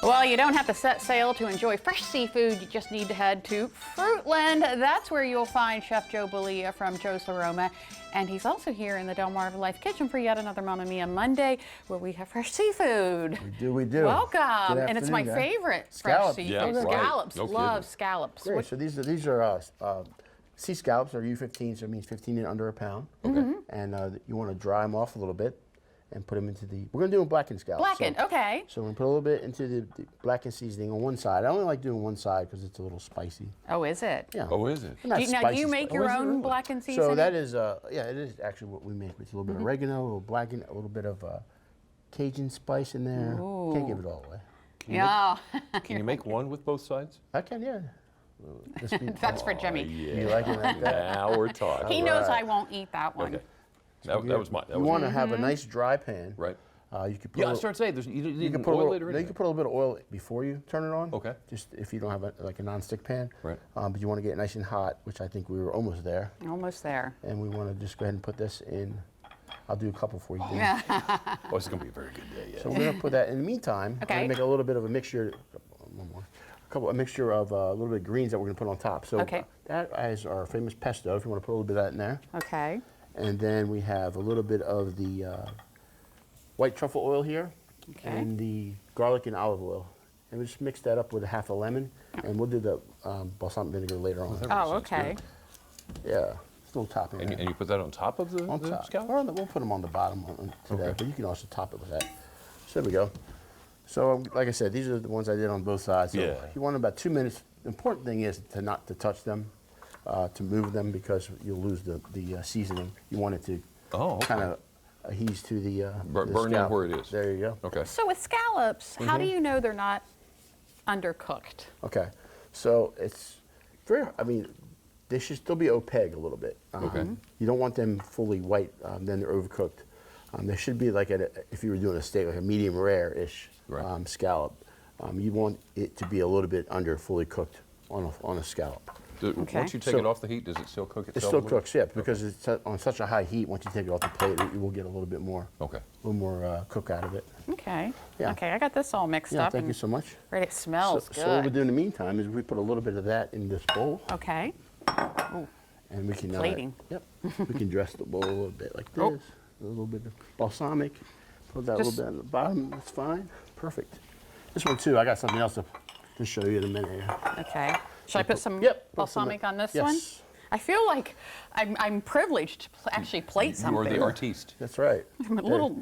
Well, you don't have to set sail to enjoy fresh seafood. You just need to head to Fruitland. That's where you'll find Chef Joe Bellia from Joe's Roma. And he's also here in the DelmarvaLife kitchen for yet another Mamma Mia Monday, where we have fresh seafood. We do. Welcome. And it's my favorite fresh seafood. Yeah, Scallops. right. No Love kidding. scallops. Great. So these are sea scallops. They're U15, so it means 15 and under a pound. Okay. And you want to dry them off a little bit and put them into the. We're going to do them blackened scallops. Blackened, okay. So we're going to put a little bit into the blackened seasoning on one side. I only like doing one side because it's a little spicy. Oh, is it? Yeah. Oh, is it? Not Now, do you make your is it own really? blackened seasoning? So that is, yeah, it is actually what we make with a little bit of oregano, a little blackened, a little bit of Cajun spice in there. Can't give it all away. Yeah. Can you make one with both sides? I can, yeah. That's for Jimmy. Yeah. You like it like that? Now we're talking. He knows I won't eat that one. Okay. That was mine. That You was want to have a nice dry pan. right. You could put Yeah, a I little, started saying there's you you need can an put a oil little, later. no, you can put a little bit of oil before you turn it on. Okay. Just if you don't have like a non-stick pan. Right. But you want to get it nice and hot, which I think we were almost there. Almost there. And we want to just go ahead and put this in. I'll do a couple for you. Dave. Oh, this is gonna be a very good day. Yeah. So we're going to put that in the meantime. I'm Okay. going to make a little bit of a mixture. One more. A mixture of a little bit of greens that we're going to put on top. So Okay. that is our famous pesto. If you want to put a little bit of that in there. Okay. And then we have a little bit of the white truffle oil here. Okay. And the garlic and olive oil. And we just mix that up with a half a lemon. And we'll do the balsamic vinegar later on. Oh, okay. Yeah, it's a little topping. And there. you put that on top of the, On the top. scallop? Or we'll put them on the bottom today, Okay. but you can also top it with that. So there we go. So like I said, these are the ones I did on both sides. So Yeah. you want about 2 minutes. The important thing is to not to touch them, to move them because you'll lose the seasoning. You want it to Oh, okay. kind of adhere to the Burn in scallop. where it is. There you go. Okay. So with scallops, how do you know they're not undercooked? Okay, so it's very. I mean, they should still be opaque a little bit. Okay. You don't want them fully white, then they're overcooked. They should be like if you were doing a steak, like a medium rare-ish Right. scallop. You want it to be a little bit under fully cooked on a scallop. Okay. Once you take So- it off the heat, does it still cook itself? It still a little? cooks, yeah, because it's on such a high heat. Once you take it off the plate, you will get a little bit more, Okay. cook out of it. Okay. Yeah. Okay, I got this all mixed Yeah, up. thank and you so much. Ready. It smells So what we good. do in the meantime is we put a little bit of that in this bowl. Okay. And we can Plating. Yep. We can dress the bowl a little bit like this. Oh. A little bit of balsamic. Put that a Just- little bit on the bottom. That's fine. Perfect. This one too. I got something else to show you in a minute. Here. Okay. Should I put some Yep, put some- balsamic on this yes. one? I feel like I'm privileged to actually plate You are something. the artiste. That's right. I'm a little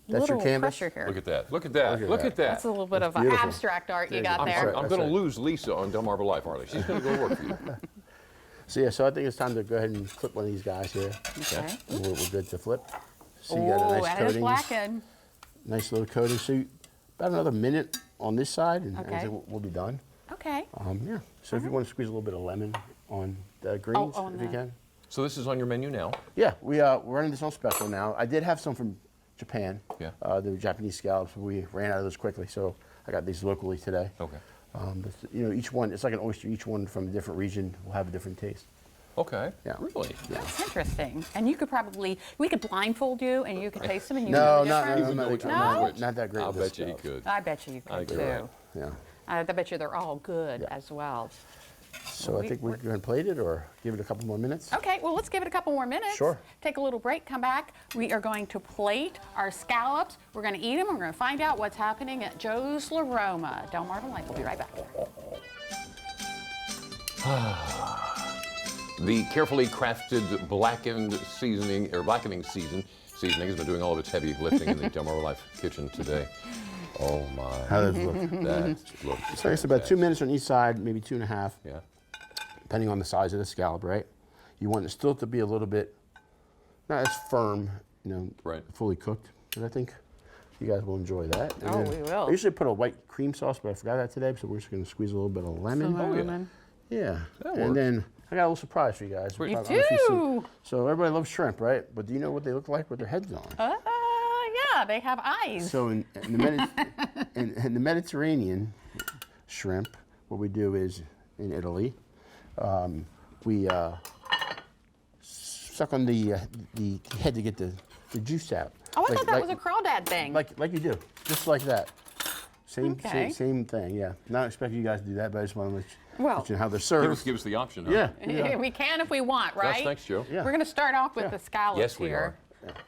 That's your canvas? pressure here. Look at that. Look at that. Look Look at at that. That's a little bit of beautiful. abstract art you There you got go. there. I'm That's going right. to lose Lisa on DelmarvaLife, aren't I? She's going to go work for you. So yeah. So I think it's time to go ahead and flip one of these guys here. Okay. And we're good to flip. So you got a Oh, nice that is coating. blackened. Nice little coating. So about another minute on this side, and Okay. then we'll be done. Okay. Yeah. So if you want to squeeze a little bit of lemon on the greens, on if you the- can. So this is on your menu now. Yeah, we're running this on special now. I did have some from Japan. Yeah. The Japanese scallops. We ran out of those quickly, so I got these locally today. Okay. But, each one, it's like an oyster. Each one from a different region will have a different taste. Okay. Yeah. Really? That's interesting. And you could we could blindfold you and you could taste them and you No, know the difference. Even though it's not that great. I'll with the bet you he scallops. could. I bet you I could agree. too. Yeah. I bet you they're all good Yeah. as well. So I think we're going to plate it or give it a couple more minutes. Okay, well, let's give it a couple more minutes. Sure. Take a little break, come back. We are going to plate our scallops. We're going to eat them. We're going to find out what's happening at Joe's Roma. DelmarvaLife. We'll be right back. The carefully crafted blackened seasoning, or blackening seasoning has been doing all of its heavy lifting in the DelmarvaLife kitchen today. Oh my. How does it look? That looks So it's about 2 minutes on each side, maybe 2.5. Yeah. Depending on the size of the scallop, right? You want it still to be a little bit, not as firm, Right. fully cooked. And I think you guys will enjoy that. And Oh, then we will. I usually put a white cream sauce, but I forgot that today, so we're just going to squeeze a little bit of lemon. Oh, yeah. Lemon. Yeah. That And works. then I got a little surprise for you guys. You I don't know if you've seen- do? So everybody loves shrimp, right? But do you know what they look like with their heads on? Yeah, they have eyes. So in the Mediterranean shrimp, what we do is in Italy, we suck on the head to get the juice out. Oh, I thought that like- was a crawdad thing. Like you do, just like that. Same, Okay. same thing, yeah. Not expecting you guys to do that, but I just want to let Well, you know how they're served. Give us the option. Huh? Yeah. we can if we want, right? Yes, thanks, Joe. Yeah. We're going to start off with the scallops Yes, we here.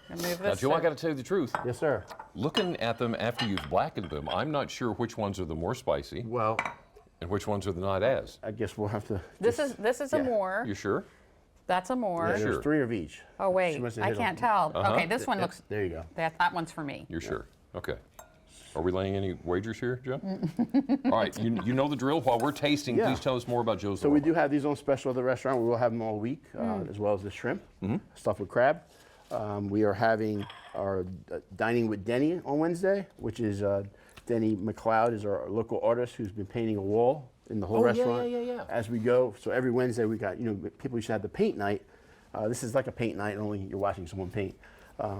And move Now, this Joe, I got to tell you the truth. Yes, sir. Looking at them after you've blackened them, I'm not sure which ones are the more spicy Well, and which ones are the not as. I guess we'll have to. This is a yeah. more. You sure? That's a more. Yeah, Sure. there's 3 of each. Oh wait, She must have I hit can't them. tell. Okay, this one looks. There you go. That one's for me. You're sure? Okay. Are we laying any wagers here, Joe? All right, you know the drill. While we're tasting, Yeah. please tell us more about Joe's. So we do have these on special at the restaurant. We will have them all week, as well as the shrimp, stuffed with crab. We are having our Dining with Denny on Wednesday, which is Denny McLeod is our local artist who's been painting a wall in the whole Oh, yeah, restaurant yeah. as we go. So every Wednesday we got, people used to have the paint night. This is like a paint night, only you're watching someone paint.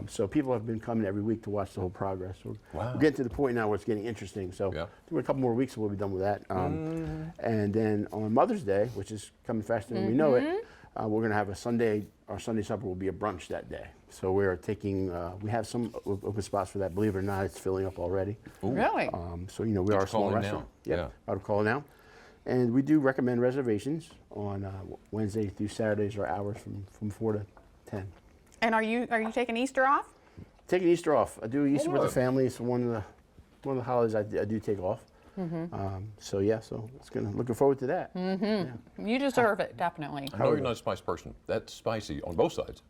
So people have been coming every week to watch the whole progress. We're getting to the point now where it's getting interesting. So Yeah. a couple more weeks and we'll be done with that. And then on Mother's Day, which is coming faster than we know it, we're going to have a Sunday. Our Sunday supper will be a brunch that day. So we're taking. We have some open spots for that. Believe it or not, it's filling up already. Really? So we are a small call in restaurant. now. Yep, Yeah. I would call it now. And we do recommend reservations on Wednesday through Saturdays or hours from 4 to 10. And are you taking Easter off? Taking Easter off. I do Easter with the really? family. It's one of the holidays I do take off. So it's looking forward to that. You deserve it, definitely. I know you're not a spice person. That's spicy on both sides.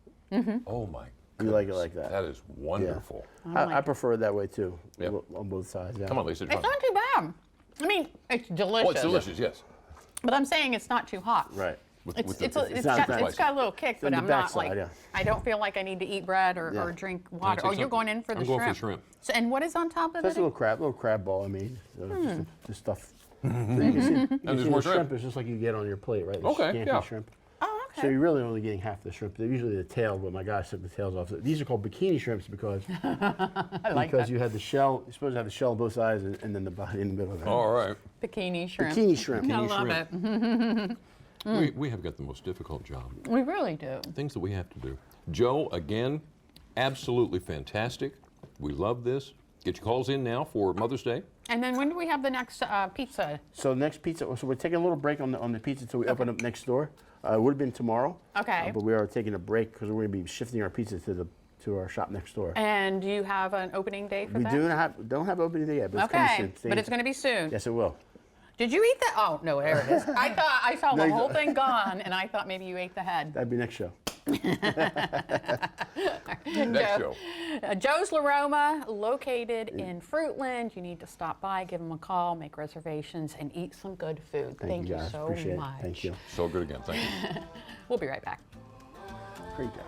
Oh my. You like it goodness. like that? That is wonderful. I prefer it that way too. Yep. On both sides. Yeah. Come on, Lisa. It's Try. not too bad. I mean, it's delicious. Oh, it's delicious. Yes. But I'm saying it's not too hot. Right. It's not got a little kick, but on the I'm not backside, like, yeah. I don't feel like I need to eat bread or Yeah. drink water. take Oh, you're some- going in for the I'm shrimp. going for shrimp. So, and what is on top of That's it? a little crab ball. I mean, so just stuff. So you can see, there's more the shrimp. is just like you get on your plate, right? The Okay, scampi yeah. shrimp. Oh, okay. So you're really only getting half the shrimp. They're usually the tail, but my gosh, took the tails off. These are called bikini shrimps because you had the shell. You're supposed to have the shell on both sides and then the body in the middle of it. All right. Bikini shrimp. Bikini shrimp. I love shrimp. it. We have got the most difficult job. We really do. Things that we have to do. Joe, again, absolutely fantastic. We love this. Get your calls in now for Mother's Day. And then when do we have the next pizza? So next pizza. So we're taking a little break on the pizza until we open up next door. It would have been tomorrow. Okay. But we are taking a break because we're going to be shifting our pizza to our shop next door. And do you have an opening day for We that? don't have opening day yet, but it's Okay, coming soon. but it's going to be soon. Yes, it will. Did you eat that? Oh, no, there it is. I thought I saw No, the you whole don't. thing gone, and I thought maybe you ate the head. That'd be next show. Next show. Joe's La Roma, located in Fruitland. You need to stop by, give them a call, make reservations, and eat some good food. Thank you guys. so Appreciate much. it. Thank you. So good again. Thank you. We'll be right back. Great job.